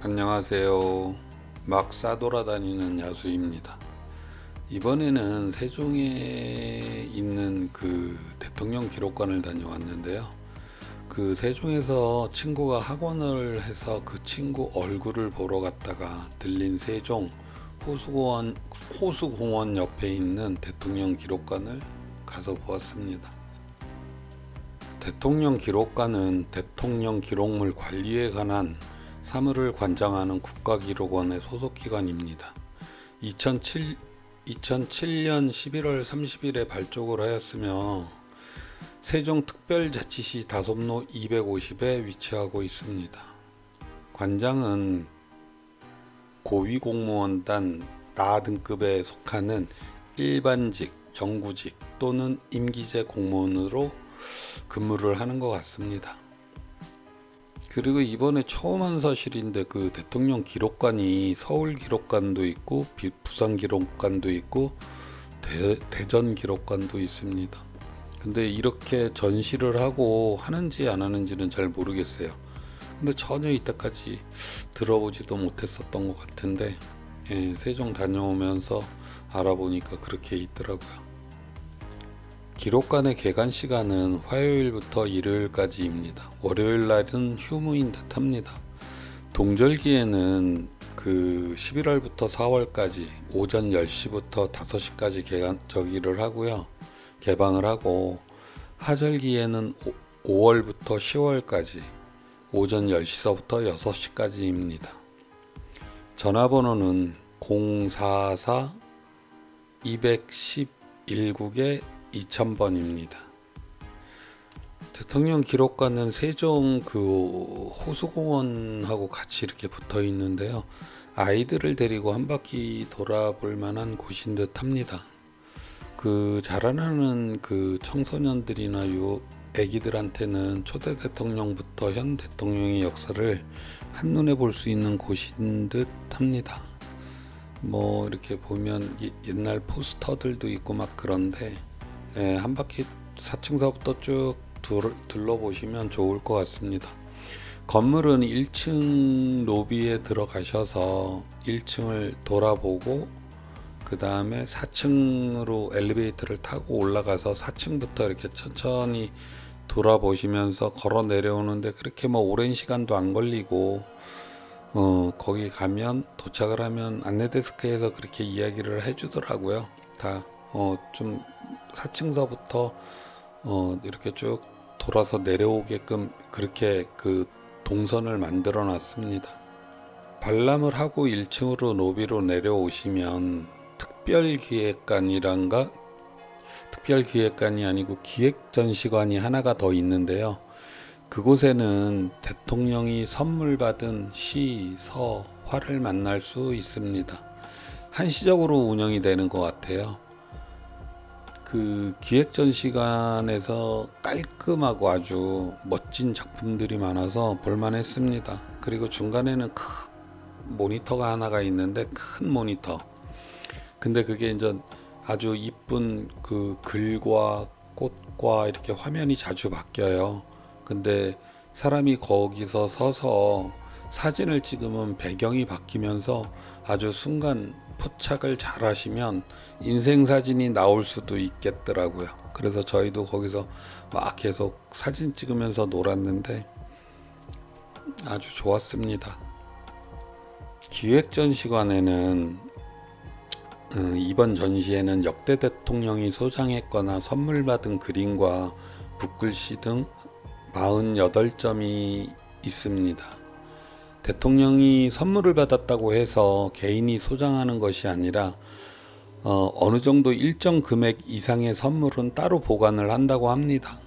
안녕하세요. 막 싸돌아다니는 야수입니다. 이번에는 세종에 있는 그 대통령 기록관을 다녀왔는데요. 그 세종에서 친구가 학원을 해서 그 친구 얼굴을 보러 갔다가 들린 세종 호수공원 옆에 있는 대통령 기록관을 가서 보았습니다. 대통령 기록관은 대통령 기록물 관리에 관한 사물을 관장하는 국가기록원의 소속기관입니다. 2007년 11월 30일에 발족을 하였으며 세종특별자치시 다솜로 250에 위치하고 있습니다. 관장은 고위공무원단 나 등급에 속하는 일반직, 영구직 또는 임기제 공무원으로 근무를 하는 것 같습니다. 그리고 이번에 처음 한 사실인데 그 대통령 기록관이 서울 기록관도 있고 부산 기록관도 있고 대전 기록관도 있습니다. 근데 이렇게 전시를 하고 하는지 안 하는지는 잘 모르겠어요. 근데 전혀 이때까지 들어보지도 못했었던 것 같은데 세종 다녀오면서 알아보니까 그렇게 있더라고요. 기록관의 개관 시간은 화요일부터 일요일까지입니다. 월요일 날은 휴무인 듯합니다. 동절기에는 그 11월부터 4월까지 오전 10시부터 5시까지 개관저기를 하고요. 개방을 하고 하절기에는 5월부터 10월까지 오전 10시서부터 6시까지입니다. 전화번호는 044-211국에 2000번입니다. 대통령 기록관은 세종 그 호수공원하고 같이 이렇게 붙어 있는데요. 아이들을 데리고 한 바퀴 돌아볼 만한 곳인 듯 합니다. 그 자라나는 그 청소년들이나 애기들한테는 초대 대통령부터 현 대통령의 역사를 한눈에 볼 수 있는 곳인 듯 합니다. 뭐 이렇게 보면 옛날 포스터들도 있고 막 그런데 한 바퀴 4층서부터 쭉 둘러보시면 좋을 것 같습니다. 건물은 1층 로비에 들어가셔서 1층을 돌아보고 그 다음에 4층으로 엘리베이터를 타고 올라가서 4층부터 이렇게 천천히 돌아보시면서 걸어 내려오는데 그렇게 뭐 오랜 시간도 안 걸리고 거기 가면 도착을 하면 안내데스크에서 그렇게 이야기를 해주더라고요. 다 좀 4층서부터 이렇게 쭉 돌아서 내려오게끔 그렇게 그 동선을 만들어 놨습니다. 관람을 하고 1층으로 로비로 내려오시면 특별기획관이 아니고 기획전시관이 하나가 더 있는데요. 그곳에는 대통령이 선물 받은 시, 서, 화를 만날 수 있습니다. 한시적으로 운영이 되는 것 같아요. 그 기획전시관에서 깔끔하고 아주 멋진 작품들이 많아서 볼만했습니다. 그리고 중간에는 큰 모니터가 하나가 있는데 큰 모니터. 근데 그게 이제 아주 이쁜 그 글과 꽃과 이렇게 화면이 자주 바뀌어요. 근데 사람이 거기서 서서 사진을 찍으면 배경이 바뀌면서 아주 순간 포착을 잘 하시면 인생사진이 나올 수도 있겠더라고요. 그래서 저희도 거기서 막 계속 사진 찍으면서 놀았는데 아주 좋았습니다. 기획전시관에는 이번 전시에는 역대 대통령이 소장했거나 선물 받은 그림과 붓글씨 등 48점이 있습니다. 대통령이 선물을 받았다고 해서 개인이 소장하는 것이 아니라 어느 정도 일정 금액 이상의 선물은 따로 보관을 한다고 합니다.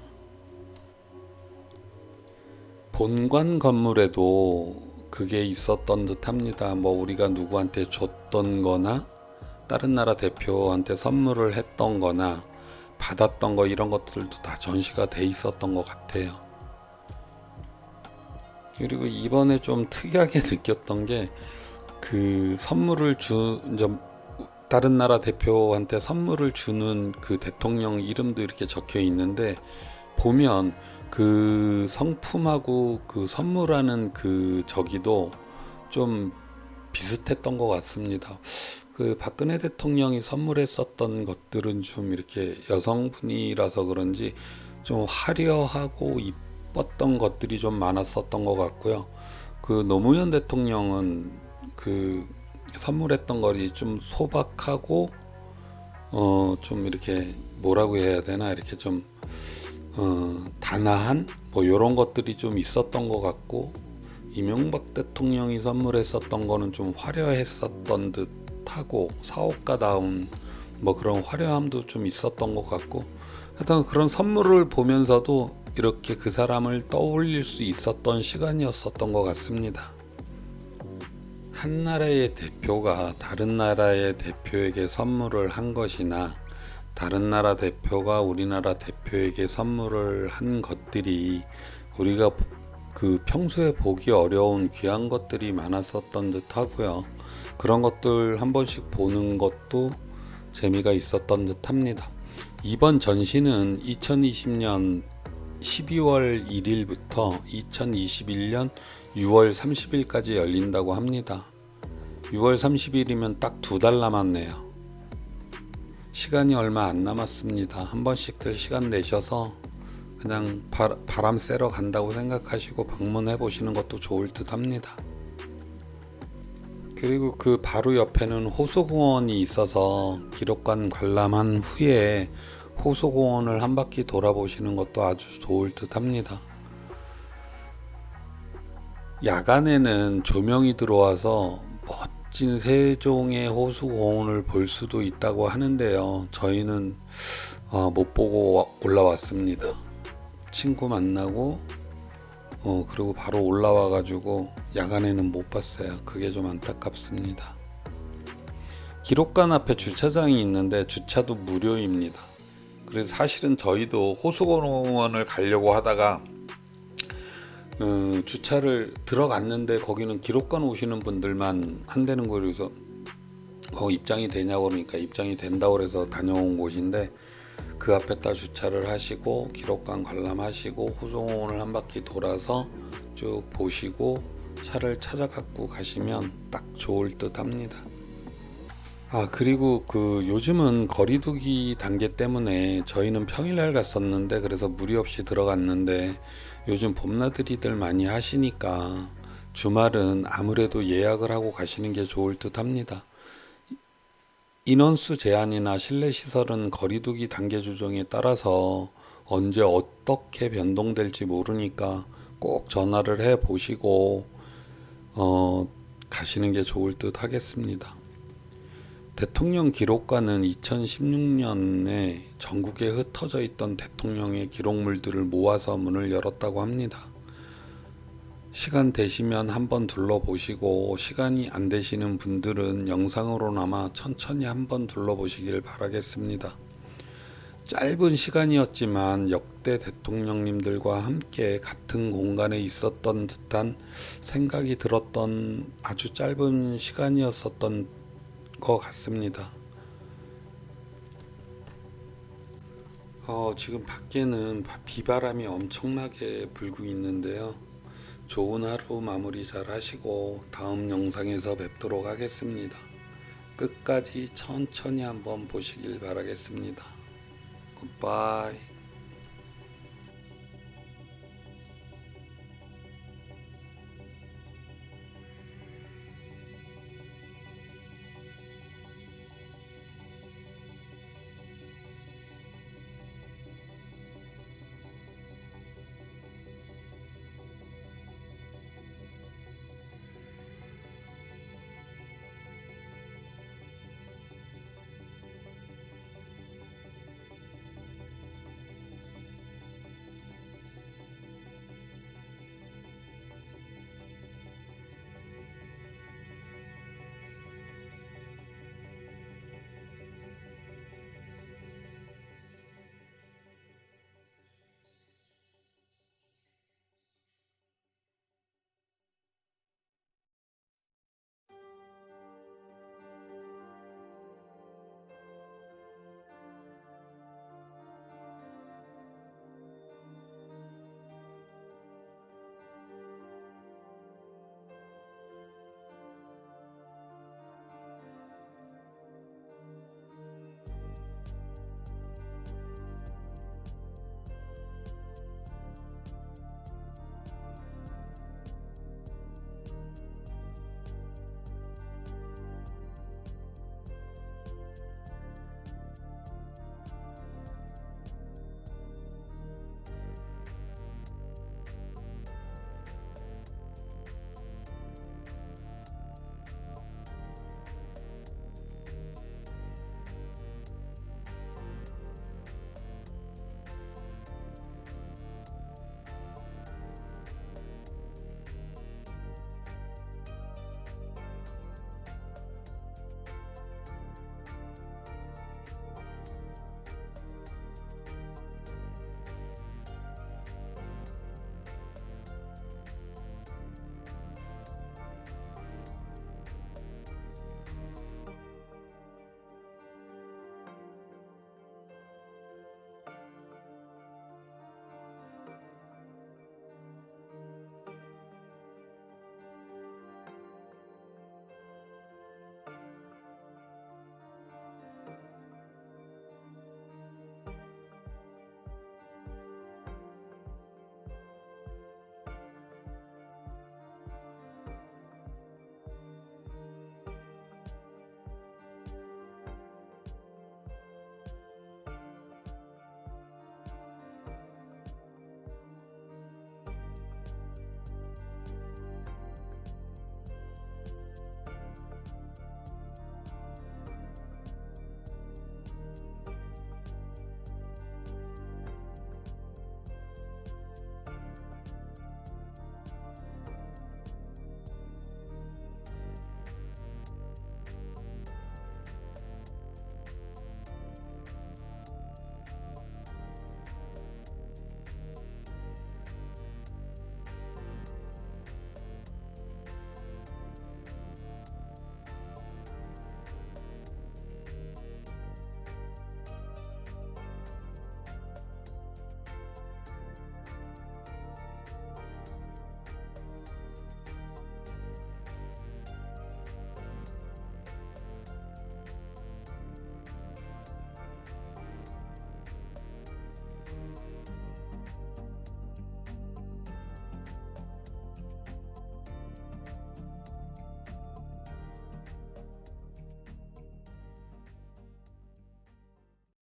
본관 건물에도 그게 있었던 듯 합니다. 뭐 우리가 누구한테 줬던 거나 다른 나라 대표한테 선물을 했던 거나 받았던 거 이런 것들도 다 전시가 돼 있었던 것 같아요. 그리고 이번에 좀 특이하게 느꼈던 게 그 다른 나라 대표한테 선물을 주는 그 대통령 이름도 이렇게 적혀 있는데 보면 그 성품하고 그 선물하는 그 저기도 좀 비슷했던 것 같습니다. 그 박근혜 대통령이 선물했었던 것들은 좀 이렇게 여성분이라서 그런지 좀 화려하고 이뻤던 것들이 좀 많았었던 것 같고요. 그 노무현 대통령은 그 선물했던 것이 좀 소박하고 좀 이렇게 뭐라고 해야 되나 이렇게 좀 단아한 뭐 이런 것들이 좀 있었던 것 같고, 이명박 대통령이 선물했었던 거는 좀 화려했었던 듯하고 사업가다운 뭐 그런 화려함도 좀 있었던 것 같고, 하여튼 그런 선물을 보면서도 이렇게 그 사람을 떠올릴 수 있었던 시간이었었던 것 같습니다. 한 나라의 대표가 다른 나라의 대표에게 선물을 한 것이나 다른 나라 대표가 우리나라 대표에게 선물을 한 것들이 우리가 그 평소에 보기 어려운 귀한 것들이 많았었던 듯 하고요. 그런 것들 한 번씩 보는 것도 재미가 있었던 듯 합니다. 이번 전시는 2020년 12월 1일부터 2021년 6월 30일까지 열린다고 합니다. 6월 30일이면 딱 2달 남았네요. 시간이 얼마 안 남았습니다. 한 번씩들 시간 내셔서 그냥 바람 쐬러 간다고 생각하시고 방문해 보시는 것도 좋을 듯 합니다. 그리고 그 바로 옆에는 호수공원이 있어서 기록관 관람한 후에 호수공원을 한 바퀴 돌아보시는 것도 아주 좋을 듯 합니다. 야간에는 조명이 들어와서 멋진 세종의 호수공원을 볼 수도 있다고 하는데요. 저희는 못 보고 올라왔습니다. 친구 만나고 그리고 바로 올라와 가지고 야간에는 못 봤어요. 그게 좀 안타깝습니다. 기록관 앞에 주차장이 있는데 주차도 무료입니다. 그래서 사실은 저희도 호수공원을 가려고 하다가 주차를 들어갔는데 거기는 기록관 오시는 분들만 한다는 거예요. 그래서 입장이 되냐고 그러니까 입장이 된다고 그래서 다녀온 곳인데, 그 앞에다 주차를 하시고 기록관 관람하시고 호수공원을 한 바퀴 돌아서 쭉 보시고 차를 찾아 갖고 가시면 딱 좋을 듯 합니다. 그리고 그 요즘은 거리두기 단계 때문에 저희는 평일날 갔었는데, 그래서 무리 없이 들어갔는데 요즘 봄나들이들 많이 하시니까 주말은 아무래도 예약을 하고 가시는 게 좋을 듯 합니다. 인원수 제한이나 실내 시설은 거리두기 단계 조정에 따라서 언제 어떻게 변동될지 모르니까 꼭 전화를 해 보시고 가시는 게 좋을 듯 하겠습니다. 대통령 기록관은 2016년에 전국에 흩어져 있던 대통령의 기록물들을 모아서 문을 열었다고 합니다. 시간 되시면 한번 둘러보시고, 시간이 안 되시는 분들은 영상으로나마 천천히 한번 둘러보시길 바라겠습니다. 짧은 시간이었지만 역대 대통령님들과 함께 같은 공간에 있었던 듯한 생각이 들었던 아주 짧은 시간이었었던 것 같습니다. 지금 밖에는 비바람이 엄청나게 불고 있는데요. 좋은 하루 마무리 잘 하시고 다음 영상에서 뵙도록 하겠습니다. 끝까지 천천히 한번 보시길 바라겠습니다. 굿바이.